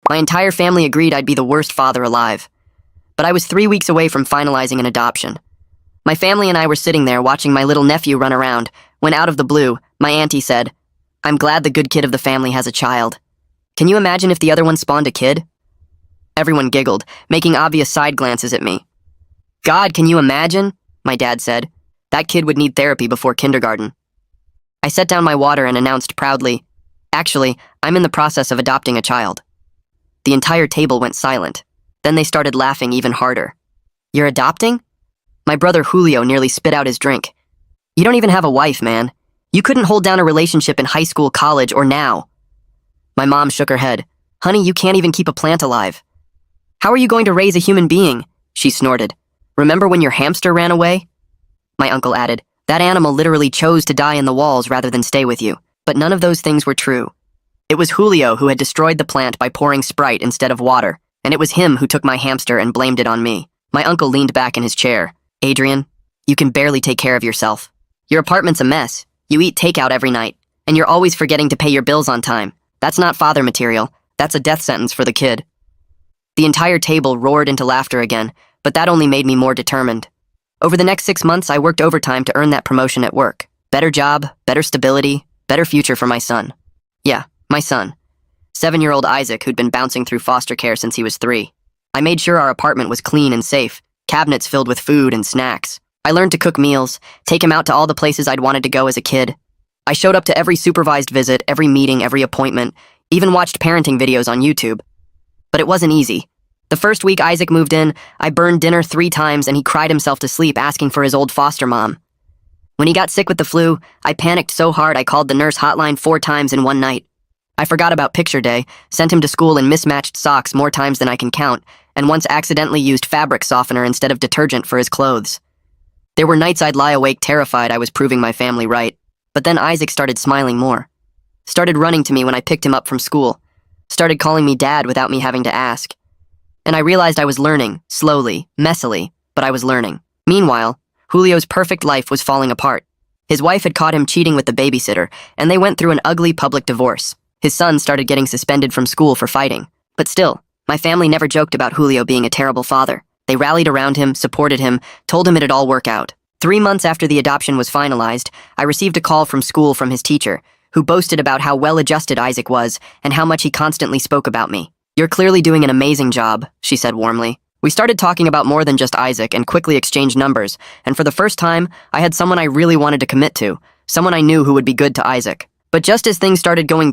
My entire family agreed I'd be the worst father alive. But I was 3 weeks away from finalizing an adoption. My family and I were sitting there watching my little nephew run around, when out of the blue, my auntie said, "I'm glad the good kid of the family has a child. Can you imagine if the other one spawned a kid?" Everyone giggled, making obvious side glances at me. "God, can you imagine?" my dad said. "That kid would need therapy before kindergarten." I set down my water and announced proudly, "Actually, I'm in the process of adopting a child." The entire table went silent. Then they started laughing even harder. "You're adopting?" My brother Julio nearly spit out his drink. "You don't even have a wife, man. You couldn't hold down a relationship in high school, college, or now." My mom shook her head. "Honey, you can't even keep a plant alive." "How are you going to raise a human being?" she snorted. "Remember when your hamster ran away?" My uncle added, "That animal literally chose to die in the walls rather than stay with you." But none of those things were true. It was Julio who had destroyed the plant by pouring Sprite instead of water, and it was him who took my hamster and blamed it on me. My uncle leaned back in his chair. "Adrian, you can barely take care of yourself. Your apartment's a mess. You eat takeout every night, and you're always forgetting to pay your bills on time. That's not father material. That's a death sentence for the kid." The entire table roared into laughter again, but that only made me more determined. Over the next 6 months, I worked overtime to earn that promotion at work. Better job, better stability, better future for my son. Yeah, my son. 7-year-old Isaac, who'd been bouncing through foster care since he was 3. I made sure our apartment was clean and safe, cabinets filled with food and snacks. I learned to cook meals, take him out to all the places I'd wanted to go as a kid. I showed up to every supervised visit, every meeting, every appointment, even watched parenting videos on YouTube. But it wasn't easy. The first week Isaac moved in, I burned dinner 3 times and he cried himself to sleep asking for his old foster mom. When he got sick with the flu, I panicked so hard I called the nurse hotline 4 times in one night. I forgot about picture day, sent him to school in mismatched socks more times than I can count, and once accidentally used fabric softener instead of detergent for his clothes. There were nights I'd lie awake terrified I was proving my family right, but then Isaac started smiling more. Started running to me when I picked him up from school. Started calling me dad without me having to ask. And I realized I was learning, slowly, messily, but I was learning. Meanwhile, Julio's perfect life was falling apart. His wife had caught him cheating with the babysitter, and they went through an ugly public divorce. His son started getting suspended from school for fighting. But still, my family never joked about Julio being a terrible father. They rallied around him, supported him, told him it'd all work out. 3 months after the adoption was finalized, I received a call from school from his teacher, who boasted about how well-adjusted Isaac was and how much he constantly spoke about me. "You're clearly doing an amazing job," she said warmly. We started talking about more than just Isaac and quickly exchanged numbers, and for the first time, I had someone I really wanted to commit to, someone I knew who would be good to Isaac. But just as things started going